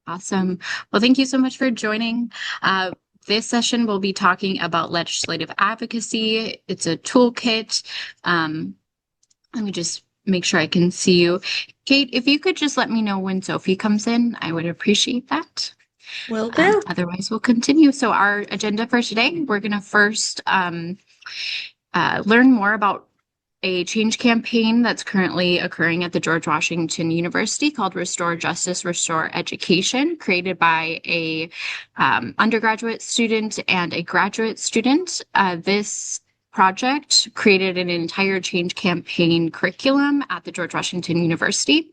Awesome. Well, thank you so much for joining. This session will be talking about legislative advocacy. It's a toolkit. Let me just make sure I can see you. Kate, if you could just let me know when Sophie comes in, I would appreciate that. Will do. Otherwise, we'll continue. So our agenda for today, we're going to first learn more about a change campaign that's currently occurring at the George Washington University called Restore Justice, Restore Education, created by a undergraduate student and a graduate student. This project created an entire change campaign curriculum at the George Washington University.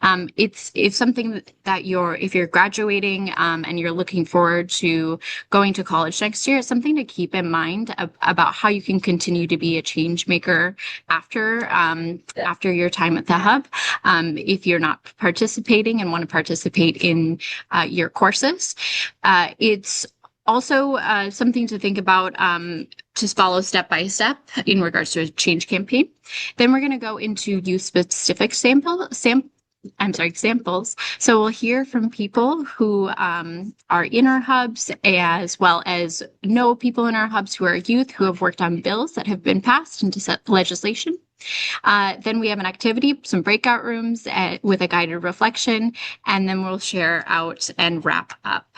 It's something that if you're graduating and you're looking forward to going to college next year, it's something to keep in mind about how you can continue to be a change maker after your time at the hub. If you're not participating and want to participate in your courses, it's also something to think about, to follow step by step in regards to a change campaign. Then we're going to go into youth-specific samples. So we'll hear from people who are in our hubs, as well as know people in our hubs who are youth who have worked on bills that have been passed into set legislation. Then we have an activity, some breakout rooms with a guided reflection, and then we'll share out and wrap up.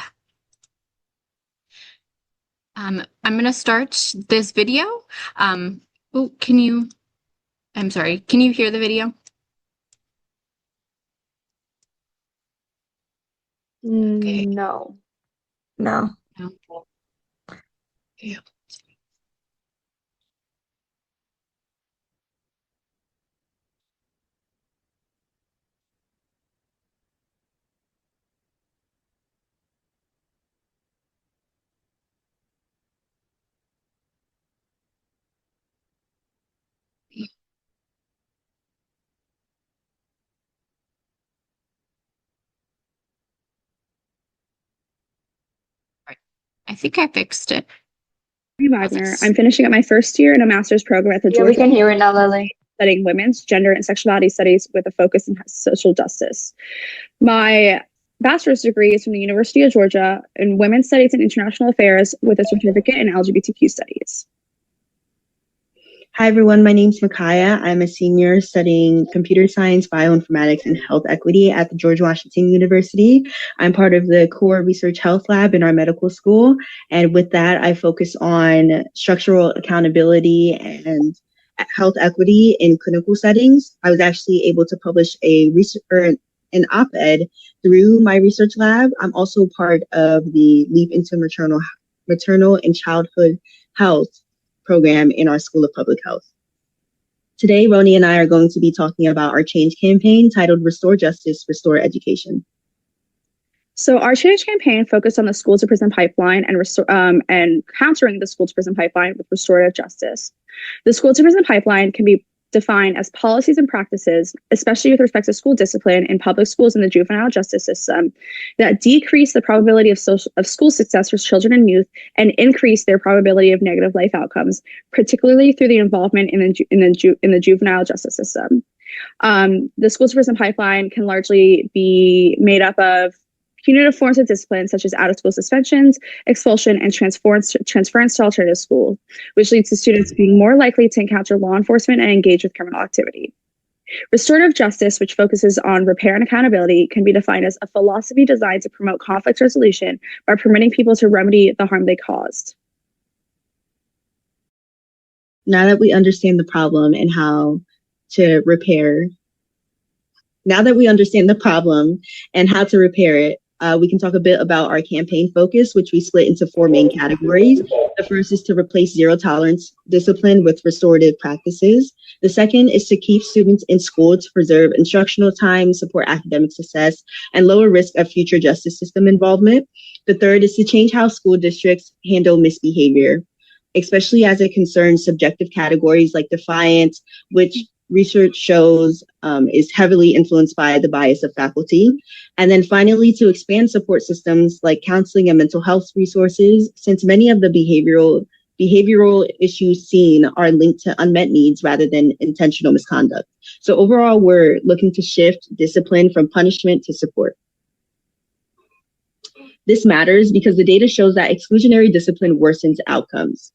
I'm going to start this video. Can you hear the video? Okay. No. Yeah. I think I fixed it. Wagner. I'm finishing up my first year in a master's program at the Yeah, George we can hear it now, Lily. Studying women's, gender, and sexuality studies with a focus in social justice. My bachelor's degree is from the University of Georgia in women's studies and international affairs with a certificate in LGBTQ studies. Hi, everyone. My name's Micaiah. I'm a senior studying computer science, bioinformatics, and health equity at the George Washington University. I'm part of the core research health lab in our medical school. And with that, I focus on structural accountability and health equity in clinical settings. I was actually able to publish an op-ed through my research lab. I'm also part of the Leap into Maternal and Childhood Health program in our School of Public Health. Today, Roni and I are going to be talking about our change campaign titled Restore Justice, Restore Education. So our change campaign focused on the school to prison pipeline and countering the school to prison pipeline with restorative justice. The school to prison pipeline can be defined as policies and practices, especially with respect to school discipline in public schools and the juvenile justice system, that decrease the probability of school success for children and youth and increase their probability of negative life outcomes, particularly through the involvement in the juvenile justice system. The school to prison pipeline can largely be made up of punitive forms of discipline, such as out-of-school suspensions, expulsion, and transference to alternative school, which leads to students being more likely to encounter law enforcement and engage with criminal activity. Restorative justice, which focuses on repair and accountability, can be defined as a philosophy designed to promote conflict resolution by permitting people to remedy the harm they caused. Now that we understand the problem and how to repair it, we can talk a bit about our campaign focus, which we split into 4 main categories. The first is to replace zero tolerance discipline with restorative practices. The second is to keep students in school to preserve instructional time, support academic success, and lower risk of future justice system involvement. The third is to change how school districts handle misbehavior, especially as it concerns subjective categories like defiance, which research shows is heavily influenced by the bias of faculty. And then finally, to expand support systems like counseling and mental health resources, since many of the behavioral issues seen are linked to unmet needs rather than intentional misconduct. So overall, we're looking to shift discipline from punishment to support. This matters because the data shows that exclusionary discipline worsens outcomes.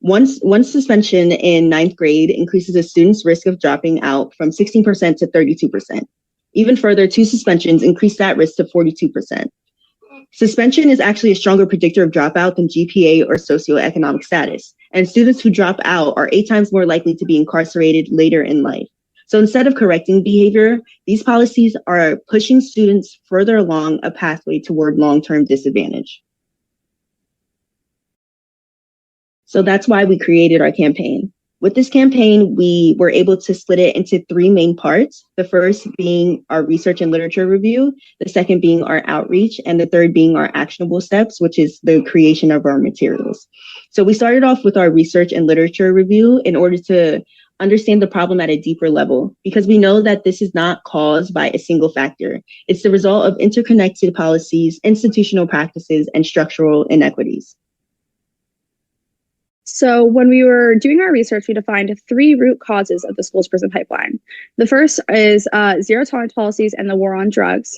One suspension in ninth grade increases a student's risk of dropping out from 16% to 32%. Even further, 2 suspensions increase that risk to 42%. Suspension is actually a stronger predictor of dropout than GPA or socioeconomic status, and students who drop out are 8 times more likely to be incarcerated later in life. So instead of correcting behavior, these policies are pushing students further along a pathway toward long-term disadvantage. So that's why we created our campaign. With this campaign, we were able to split it into 3 main parts. The first being our research and literature review, the second being our outreach, and the third being our actionable steps, which is the creation of our materials. So we started off with our research and literature review in order to understand the problem at a deeper level, because we know that this is not caused by a single factor. It's the result of interconnected policies, institutional practices, and structural inequities. So when we were doing our research, we defined 3 root causes of the school to prison pipeline. The first is zero tolerance policies and the war on drugs.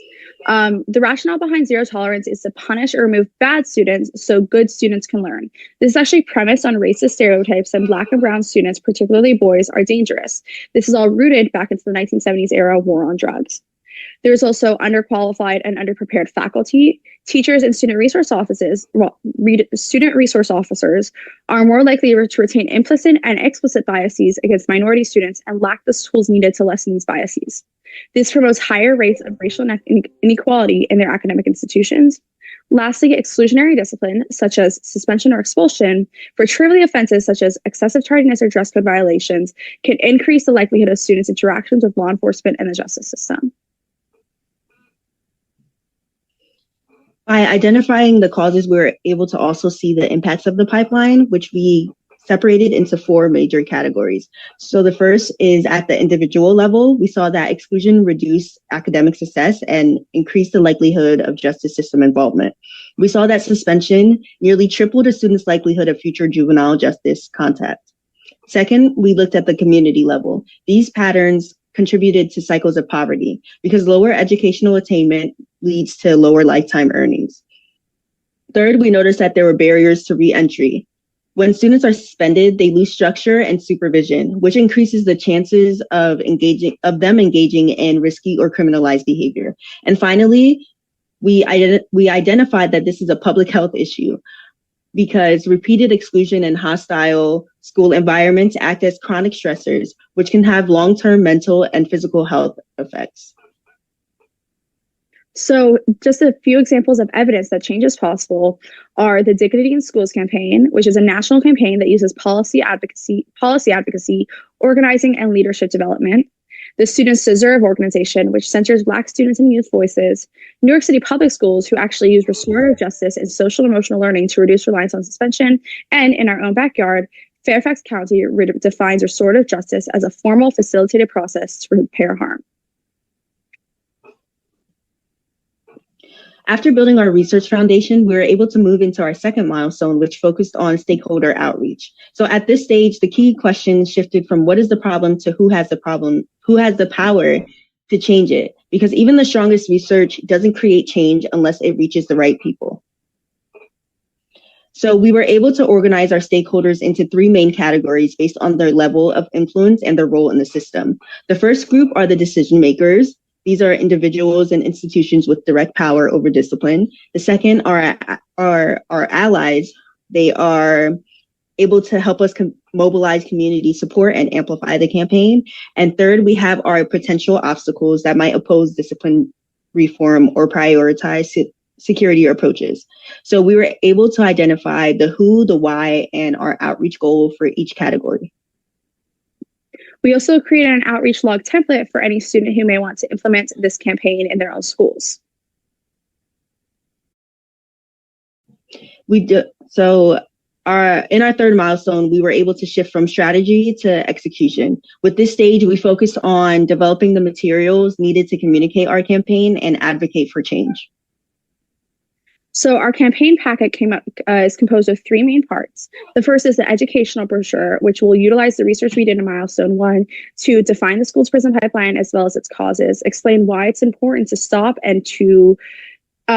The rationale behind zero tolerance is to punish or remove bad students so good students can learn. This is actually premised on racist stereotypes, and Black and brown students, particularly boys, are dangerous. This is all rooted back into the 1970s era war on drugs. There's also underqualified and underprepared faculty. Teachers and student resource officers are more likely to retain implicit and explicit biases against minority students and lack the tools needed to lessen these biases. This promotes higher rates of racial inequality in their academic institutions. Lastly, exclusionary discipline, such as suspension or expulsion, for trivial offenses such as excessive tardiness or dress code violations, can increase the likelihood of students' interactions with law enforcement and the justice system. By identifying the causes, we were able to also see the impacts of the pipeline, which we separated into 4 major categories. So the first is at the individual level. We saw that exclusion reduced academic success and increased the likelihood of justice system involvement. We saw that suspension nearly tripled a student's likelihood of future juvenile justice contact. Second, we looked at the community level. These patterns contributed to cycles of poverty because lower educational attainment leads to lower lifetime earnings. Third, we noticed that there were barriers to re-entry. When students are suspended, they lose structure and supervision, which increases the chances of them engaging in risky or criminalized behavior. And finally, we identified that this is a public health issue because repeated exclusion and hostile school environments act as chronic stressors, which can have long-term mental and physical health effects. So just a few examples of evidence that change is possible are the Dignity in Schools campaign, which is a national campaign that uses policy advocacy, organizing, and leadership development. The Students Deserve organization, which centers Black students and youth voices. New York City Public Schools, who actually use restorative justice and social and emotional learning to reduce reliance on suspension. And in our own backyard, Fairfax County defines restorative justice as a formal facilitated process to repair harm. After building our research foundation, we were able to move into our second milestone, which focused on stakeholder outreach. So at this stage, the key question shifted from what is the problem to who has the problem, who has the power to change it? Because even the strongest research doesn't create change unless it reaches the right people. So we were able to organize our stakeholders into 3 main categories based on their level of influence and their role in the system. The first group are the decision makers. These are individuals and institutions with direct power over discipline. The second are our allies. They are able to help us mobilize community support and amplify the campaign. And third, we have our potential obstacles that might oppose discipline reform or prioritize security approaches. So we were able to identify the who, the why, and our outreach goal for each category. We also created an outreach log template for any student who may want to implement this campaign in their own schools. In our third milestone, we were able to shift from strategy to execution. With this stage, we focused on developing the materials needed to communicate our campaign and advocate for change. So our campaign packet is composed of 3 main parts. The first is the educational brochure, which will utilize the research we did in milestone 1 to define the school to prison pipeline as well as its causes, explain why it's important to stop and to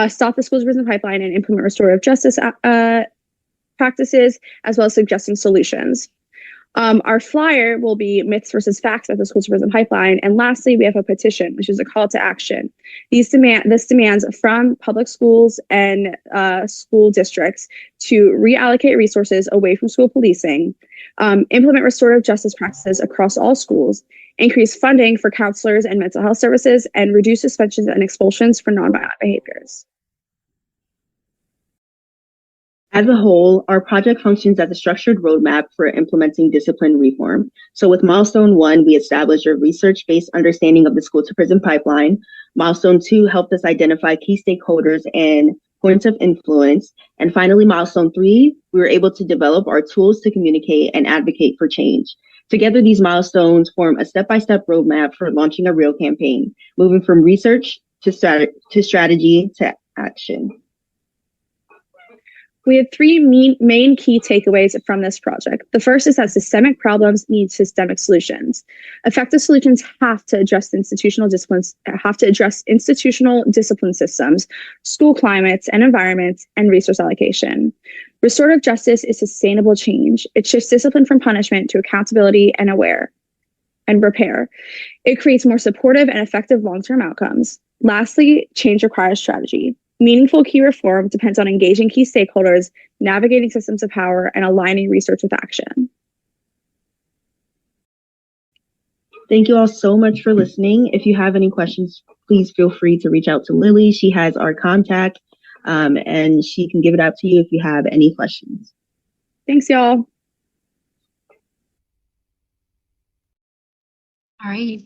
stop the school to prison pipeline and implement restorative justice practices, as well as suggesting solutions. Our flyer will be myths versus facts of the school to prison pipeline. And lastly, we have a petition, which is a call to action. This demands from public schools and school districts to reallocate resources away from school policing, implement restorative justice practices across all schools, increase funding for counselors and mental health services, and reduce suspensions and expulsions for nonviolent behaviors. As a whole, our project functions as a structured roadmap for implementing discipline reform. So with milestone 1, we established a research-based understanding of the school to prison pipeline. Milestone 2 helped us identify key stakeholders and points of influence. And finally, milestone 3, we were able to develop our tools to communicate and advocate for change. Together, these milestones form a step-by-step roadmap for launching a real campaign, moving from research to strategy to action. We have three main key takeaways from this project. The first is that systemic problems need systemic solutions. Effective solutions have to address institutional discipline systems, school climates and environments, and resource allocation. Restorative justice is sustainable change. It shifts discipline from punishment to accountability and repair. It creates more supportive and effective long-term outcomes. Lastly, change requires strategy. Meaningful key reform depends on engaging key stakeholders, navigating systems of power, and aligning research with action. Thank you all so much for listening. If you have any questions, please feel free to reach out to Lily. She has our contact, and she can give it out to you if you have any questions. Thanks, y'all. All right.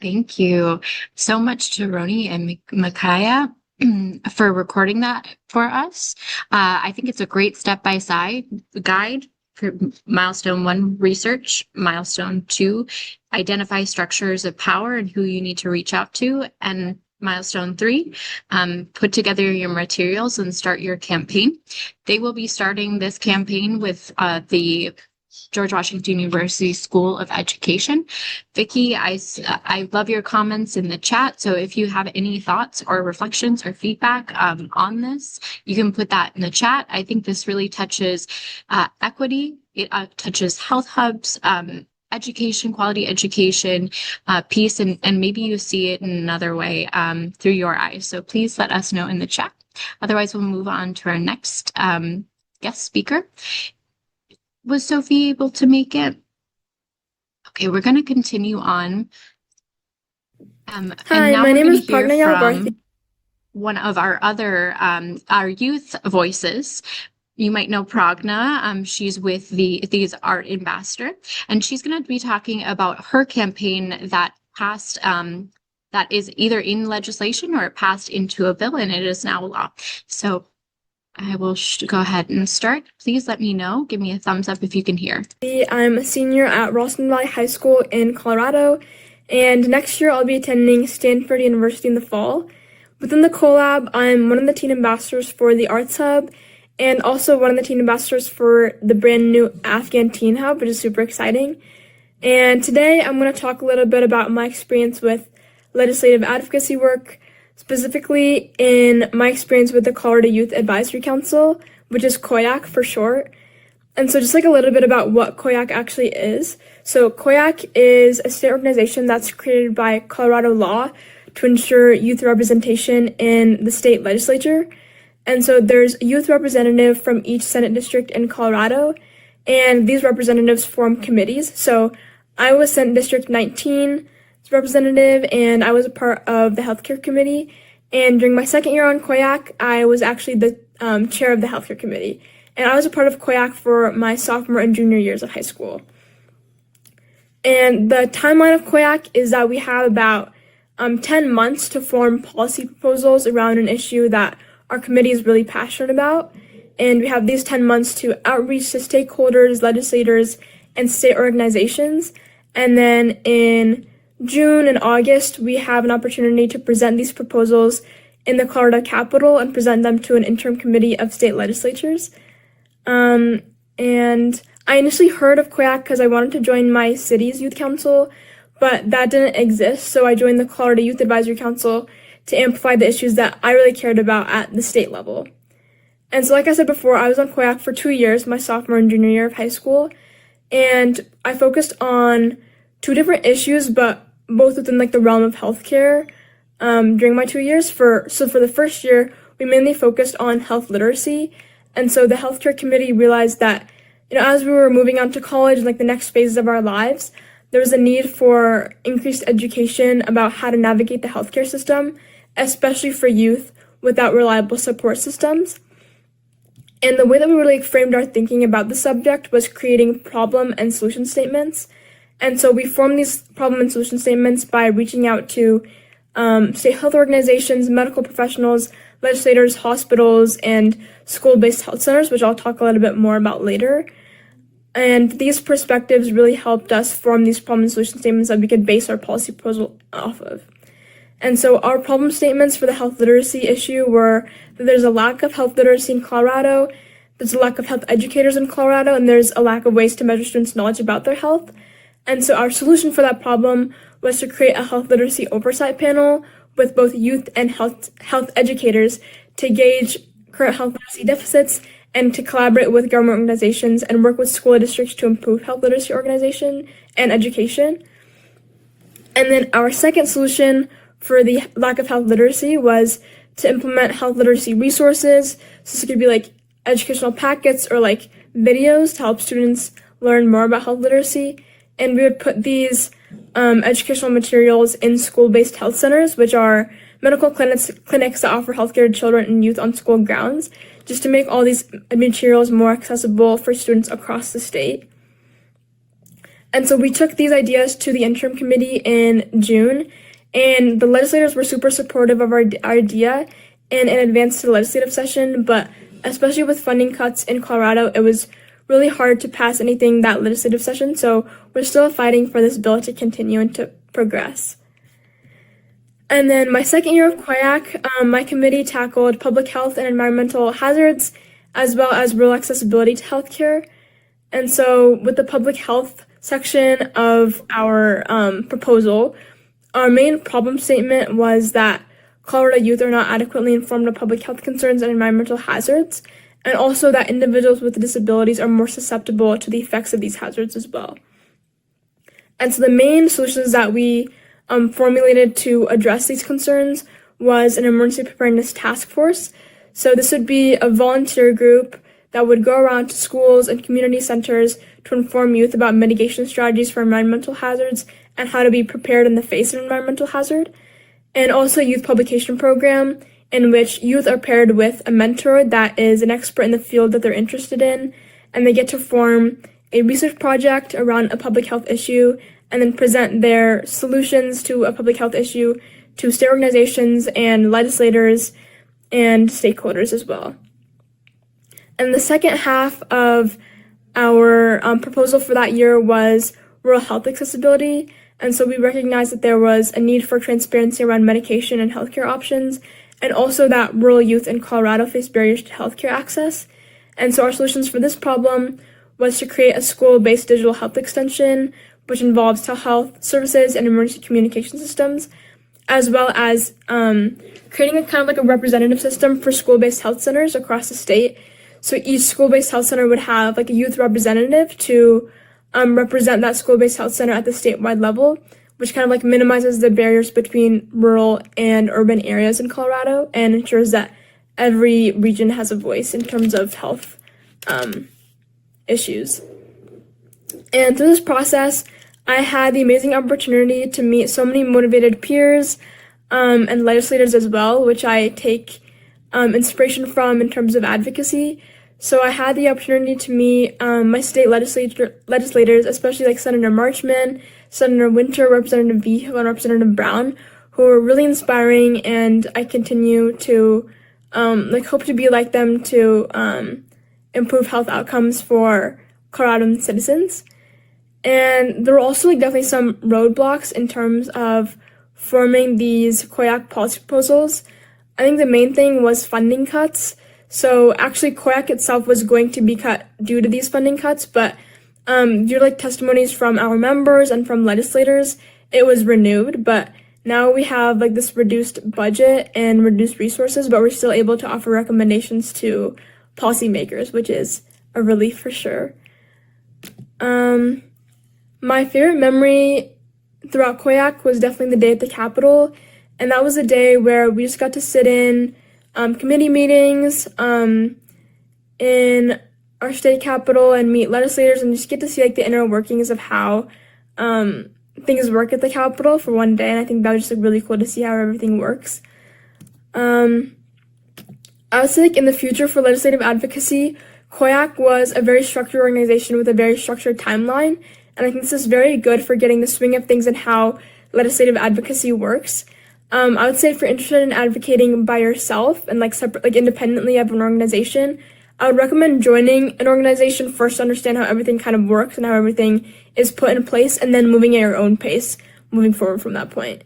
Thank you so much to Roni and Micaiah for recording that for us. I think it's a great step-by-step guide for milestone 1, research, milestone 2, identify structures of power and who you need to reach out to, and milestone 3, put together your materials and start your campaign. They will be starting this campaign with the George Washington University School of Education. Vicki, I love your comments in the chat. So if you have any thoughts or reflections or feedback on this, you can put that in the chat. I think this really touches equity. It touches health hubs, education, quality education, peace, and maybe you see it in another way through your eyes. So please let us know in the chat. Otherwise, we'll move on to our next guest speaker. Was Sophie able to make it? Okay, we're going to continue on. Hi, and now my we're name going is to hear Pragna from Yalvarthi. one of our other, our youth voices. You might know Pragna. She's with these Art Ambassador, and she's going to be talking about her campaign that passed, that is either in legislation or it passed into a bill, and it is now law. So I will go ahead and start. Please let me know. Give me a thumbs up if you can hear. I'm a senior at Ralston Valley High School in Colorado, and next year I'll be attending Stanford University in the fall. Within the collab, I'm one of the teen ambassadors for the Arts Hub, and also one of the teen ambassadors for the brand new Afghan Teen Hub, which is super exciting. And today I'm going to talk a little bit about my experience with legislative advocacy work, specifically in my experience with the Colorado Youth Advisory Council, which is COYAC for short. And so just like a little bit about what COYAC actually is. So COYAC is a state organization that's created by Colorado law to ensure youth representation in the state legislature. And so there's a youth representative from each Senate district in Colorado, and these representatives form committees. So I was Senate District 19 representative, and I was a part of the healthcare committee. And during my second year on COYAC, I was actually the chair of the healthcare committee. And I was a part of COYAC for my sophomore and junior years of high school. And the timeline of COYAC is that we have about 10 months to form policy proposals around an issue that our committee is really passionate about. And we have these 10 months to outreach to stakeholders, legislators, and state organizations. And then in June and August, we have an opportunity to present these proposals in the Colorado Capitol and present them to an interim committee of state legislatures. And I initially heard of COYAC because I wanted to join my city's youth council, but that didn't exist. So I joined the Colorado Youth Advisory Council to amplify the issues that I really cared about at the state level. And so like I said before, I was on COIAC for 2 years, my sophomore and junior year of high school, and I focused on 2 different issues, but both within like the realm of healthcare during my 2 years. So for the first year, we mainly focused on health literacy. And so the healthcare committee realized that, as we were moving on to college and like the next phases of our lives, there was a need for increased education about how to navigate the healthcare system, especially for youth without reliable support systems. And the way that we really framed our thinking about the subject was creating problem and solution statements. And so we formed these problem and solution statements by reaching out to state health organizations, medical professionals, legislators, hospitals, and school-based health centers, which I'll talk a little bit more about later. And these perspectives really helped us form these problem and solution statements that we could base our policy proposal off of. And so our problem statements for the health literacy issue were that there's a lack of health literacy in Colorado, there's a lack of health educators in Colorado, and there's a lack of ways to measure students' knowledge about their health. And so our solution for that problem was to create a health literacy oversight panel with both youth and health educators to gauge current health literacy deficits and to collaborate with government organizations and work with school districts to improve health literacy organization and education. And then our second solution for the lack of health literacy was to implement health literacy resources. So this could be like educational packets or like videos to help students learn more about health literacy. And we would put these educational materials in school-based health centers, which are medical clinics that offer healthcare to children and youth on school grounds, just to make all these materials more accessible for students across the state. And so we took these ideas to the interim committee in June, and the legislators were super supportive of our idea and in advance to the legislative session, but especially with funding cuts in Colorado, it was really hard to pass anything that legislative session, so we're still fighting for this bill to continue and to progress. And then my second year of COIAC, my committee tackled public health and environmental hazards, as well as rural accessibility to healthcare. And so with the public health section of our proposal, our main problem statement was that Colorado youth are not adequately informed of public health concerns and environmental hazards, and also that individuals with disabilities are more susceptible to the effects of these hazards as well. And so the main solutions that we formulated to address these concerns was an emergency preparedness task force. So this would be a volunteer group that would go around to schools and community centers to inform youth about mitigation strategies for environmental hazards and how to be prepared in the face of an environmental hazard. And also a youth publication program in which youth are paired with a mentor that is an expert in the field that they're interested in, and they get to form a research project around a public health issue and then present their solutions to a public health issue to state organizations and legislators and stakeholders as well. And the second half of our proposal for that year was rural health accessibility. And so we recognized that there was a need for transparency around medication and healthcare options, and also that rural youth in Colorado face barriers to healthcare access. And so our solutions for this problem was to create a school-based digital health extension, which involves telehealth services and emergency communication systems, as well as creating a kind of like a representative system for school-based health centers across the state. So each school-based health center would have like a youth representative to represent that school-based health center at the statewide level, which kind of like minimizes the barriers between rural and urban areas in Colorado and ensures that every region has a voice in terms of health issues. And through this process, I had the amazing opportunity to meet so many motivated peers and legislators as well, which I take inspiration from in terms of advocacy. So I had the opportunity to meet my state legislators, especially like Senator Marchman, Senator Winter, Representative Vigil, and Representative Brown, who were really inspiring, and I continue to hope to be like them to improve health outcomes for Coloradoan citizens. And there were also definitely some roadblocks in terms of forming these COIAC policy proposals. I think the main thing was funding cuts. So actually COIAC itself was going to be cut due to these funding cuts, but due to testimonies from our members and from legislators, it was renewed. But now we have like this reduced budget and reduced resources, but we're still able to offer recommendations to policymakers, which is a relief for sure. My favorite memory throughout Koyak was definitely the day at the Capitol, and that was a day where we just got to sit in committee meetings in our state capitol and meet legislators and just get to see like the inner workings of how things work at the Capitol for one day, and I think that was just like really cool to see how everything works. I would say like in the future for legislative advocacy, Koyak was a very structured organization with a very structured timeline, and I think this is very good for getting the swing of things and how legislative advocacy works. I would say if you're interested in advocating by yourself and like separate, like independently of an organization, I would recommend joining an organization first to understand how everything kind of works and how everything is put in place, and then moving at your own pace, moving forward from that point.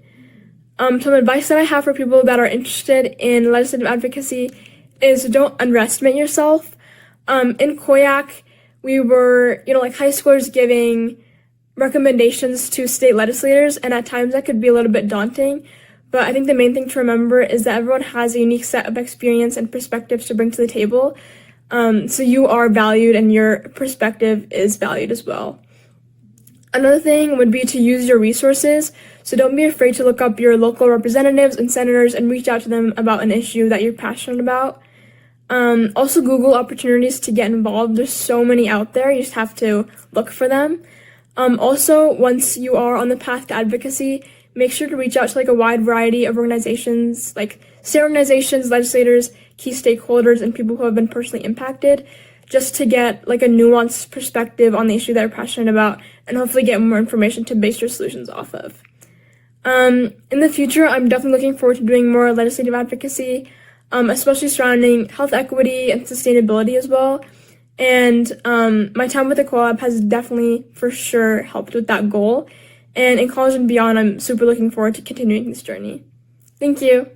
Some advice that I have for people that are interested in legislative advocacy is don't underestimate yourself. In Koyak, we were, like high schoolers giving recommendations to state legislators, and at times that could be a little bit daunting. But I think the main thing to remember is that everyone has a unique set of experience and perspectives to bring to the table. So you are valued and your perspective is valued as well. Another thing would be to use your resources. So don't be afraid to look up your local representatives and senators and reach out to them about an issue that you're passionate about. Also Google opportunities to get involved. There's so many out there. You just have to look for them. Also, once you are on the path to advocacy, make sure to reach out to like a wide variety of organizations, like state organizations, legislators, key stakeholders, and people who have been personally impacted, just to get like a nuanced perspective on the issue that you're passionate about, and hopefully get more information to base your solutions off of. In the future, I'm definitely looking forward to doing more legislative advocacy, especially surrounding health equity and sustainability as well. And my time with the co-op has definitely, for sure, helped with that goal. And in college and beyond, I'm super looking forward to continuing this journey. Thank you.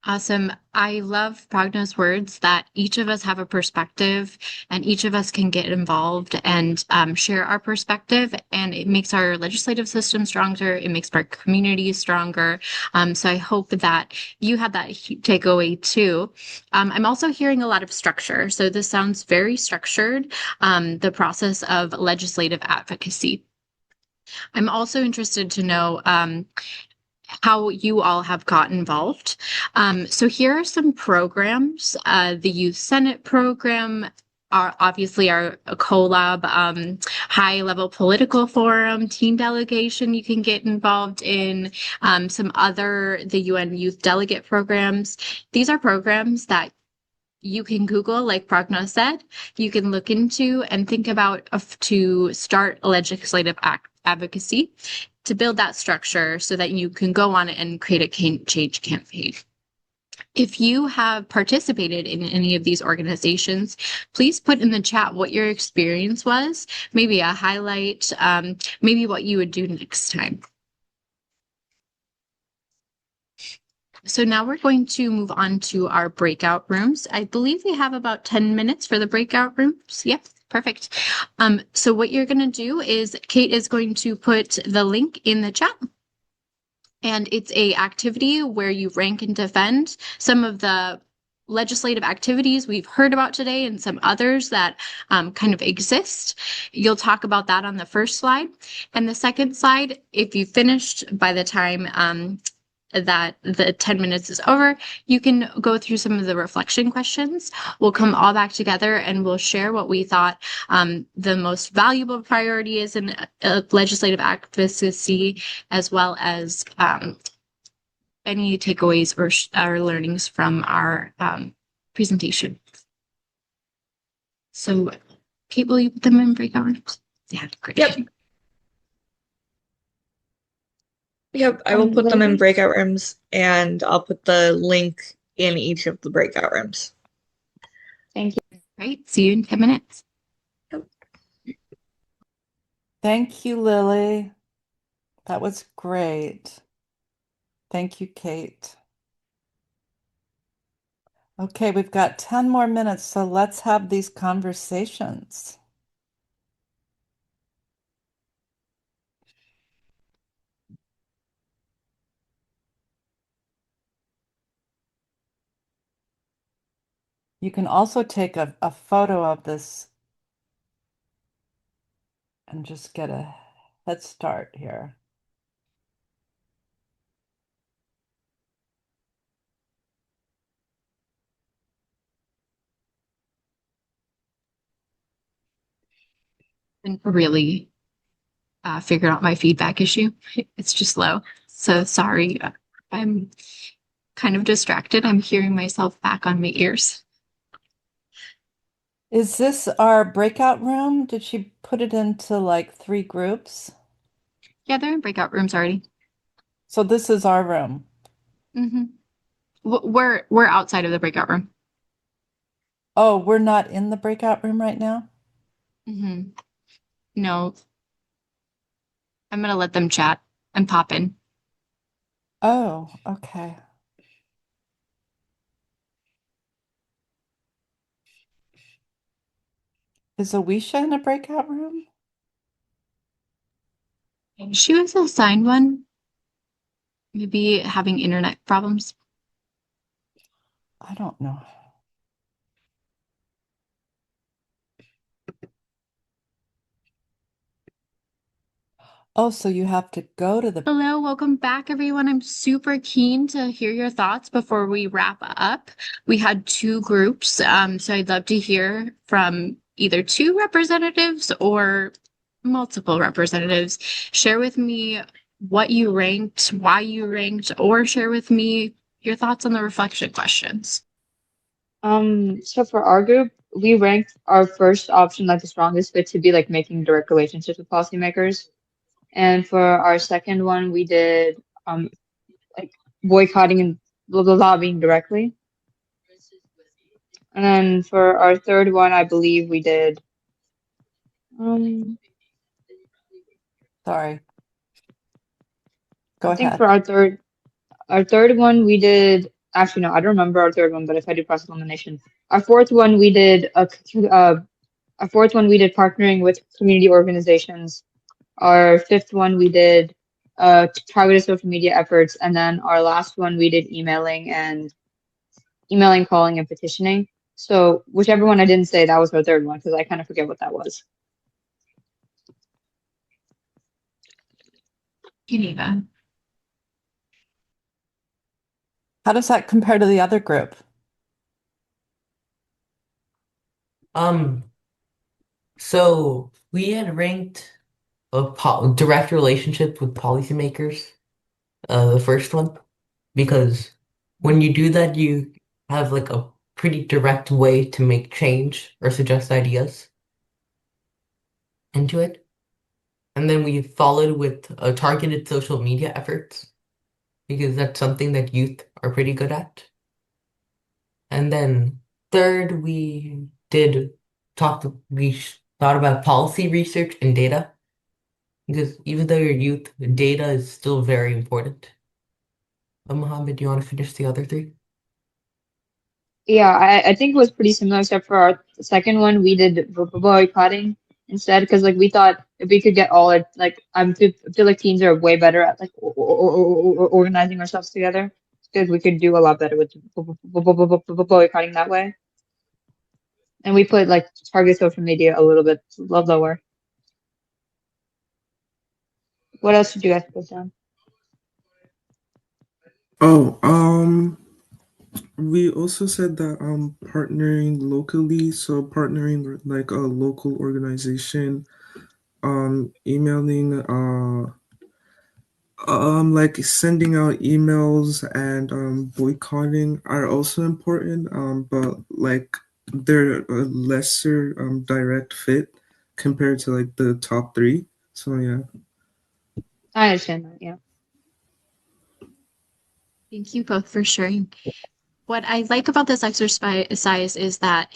Awesome. I love Pragna's words that each of us have a perspective and each of us can get involved and share our perspective, and it makes our legislative system stronger. It makes our community stronger. So I hope that you had that takeaway too. I'm also hearing a lot of structure. So this sounds very structured, the process of legislative advocacy. I'm also interested to know how you all have got involved. So here are some programs. The Youth Senate program are obviously our collab, high-level political forum, teen delegation you can get involved in, the UN Youth Delegate programs. These are programs that you can Google, like Pragna said, you can look into and think about to start legislative advocacy, to build that structure so that you can go on and create a change campaign. If you have participated in any of these organizations, please put in the chat what your experience was, maybe a highlight, maybe what you would do next time. So now we're going to move on to our breakout rooms. I believe we have about 10 minutes for the breakout rooms. Yep. Perfect. So what you're going to do is Kate is going to put the link in the chat. And it's a activity where you rank and defend some of the legislative activities we've heard about today and some others that kind of exist. You'll talk about that on the first slide. And the second slide, if you finished by the time that the 10 minutes is over, you can go through some of the reflection questions. We'll come all back together and we'll share what we thought the most valuable priority is in legislative advocacy, as well as any takeaways or learnings from our presentation. So, Kate, will you put them in breakout rooms? Yeah, great. Yep, I will put them in breakout rooms, and I'll put the link in each of the breakout rooms. Thank you. Great. See you in 10 minutes. Yep. Thank you, Lily. That was great. Thank you, Kate. Okay, we've got 10 more minutes, so let's have these conversations. You can also take a photo of this and just get a head start here. And really figured out my feedback issue. It's just low. So sorry. I'm kind of distracted. I'm hearing myself back on my ears. Is this our breakout room? Did she put it into like 3 groups? Yeah, they're in breakout rooms already. So this is our room. Mm-hmm. We're outside of the breakout room. Oh, we're not in the breakout room right now? Mm-hmm. No, I'm gonna let them chat and pop in. Oh, okay. Is Awisha in a breakout room? She was assigned one, maybe having internet problems. I don't know. Oh, so you have to go to the... Hello, welcome back, everyone. I'm super keen to hear your thoughts before we wrap up. We had 2 groups, so I'd love to hear from either 2 representatives or multiple representatives. Share with me what you ranked, why you ranked, or share with me your thoughts on the reflection questions. So for our group, we ranked our first option like the strongest fit to be like making direct relationships with policymakers. And for our second one, we did like boycotting and lobbying directly. And then for our third one, I believe we did Sorry. Go I think ahead. for our third one we did actually no, I don't remember our third one, but if I do cross elimination. Our fourth one we did our fourth one we did partnering with community organizations. Our fifth one we did targeted social media efforts, and then our last one we did emailing, calling, and petitioning. So whichever one I didn't say, that was our third one because I kind of forget what that was. Geneva. How does that compare to the other group? Um, so we had ranked a direct relationship with policymakers, the first one, because when you do that, you have like a pretty direct way to make change or suggest ideas into it. And then we followed with targeted social media efforts, because that's something that youth are pretty good at. And then third, we thought about policy research and data. Because even though you're youth, data is still very important. Mohammed, do you want to finish the other 3? Yeah, I think it was pretty similar, except for our second one, we did boycotting instead, because like we thought if we could get all it, like I feel like teens are way better at like organizing ourselves together, because we could do a lot better with boycotting that way. And we put like target social media a little bit lower. What else did you guys put down? Oh, we also said that partnering locally, so partnering with like a local organization, emailing, like sending out emails and boycotting are also important, but like they're a lesser direct fit compared to like the top 3. So yeah. I understand that, yeah. Thank you both for sharing. What I like about this exercise is that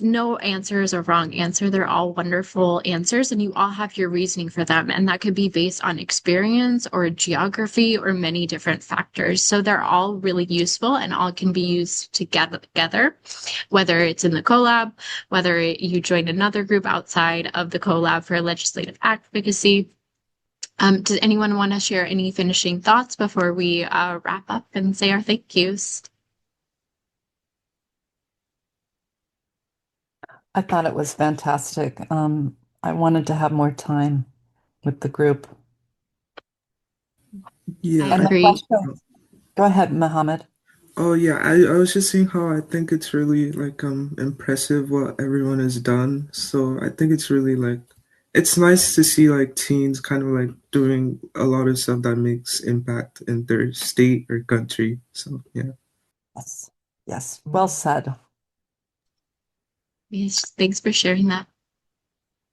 no answer is a wrong answer. They're all wonderful answers, and you all have your reasoning for them. And that could be based on experience or geography or many different factors. So they're all really useful and all can be used together, whether it's in the collab, whether you join another group outside of the collab for legislative advocacy. Does anyone want to share any finishing thoughts before we wrap up and say our thank yous? I thought it was fantastic. I wanted to have more time with the group. I Yeah, And the agree. question, go ahead, Mohammed. oh yeah, I was just saying how I think it's really like impressive what everyone has done. So I think it's really like it's nice to see like teens kind of like doing a lot of stuff that makes impact in their state or country. So yeah. Yes, yes, well said. Yes, thanks for sharing that.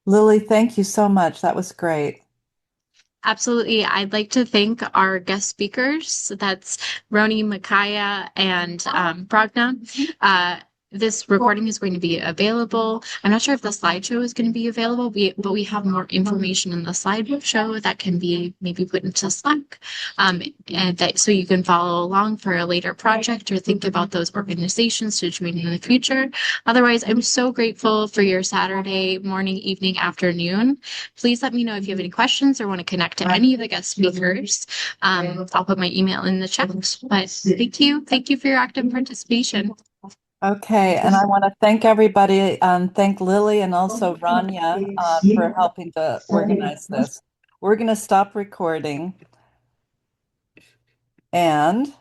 Lily, thank you so much. That was great. Absolutely. I'd like to thank our guest speakers. That's Roni, Micaiah, and Pragna. This recording is going to be available. I'm not sure if the slideshow is going to be available, but we have more information in the slideshow that can be maybe put into Slack, and that so you can follow along for a later project or think about those organizations to join in the future. Otherwise, I'm so grateful for your Saturday morning, evening, afternoon. Please let me know if you have any questions or want to connect to any of the guest speakers. I'll put my email in the chat. But thank you. Thank you for your active participation. Okay, and I want to thank everybody, thank Lily and also Rania for helping to organize this. We're going to stop recording and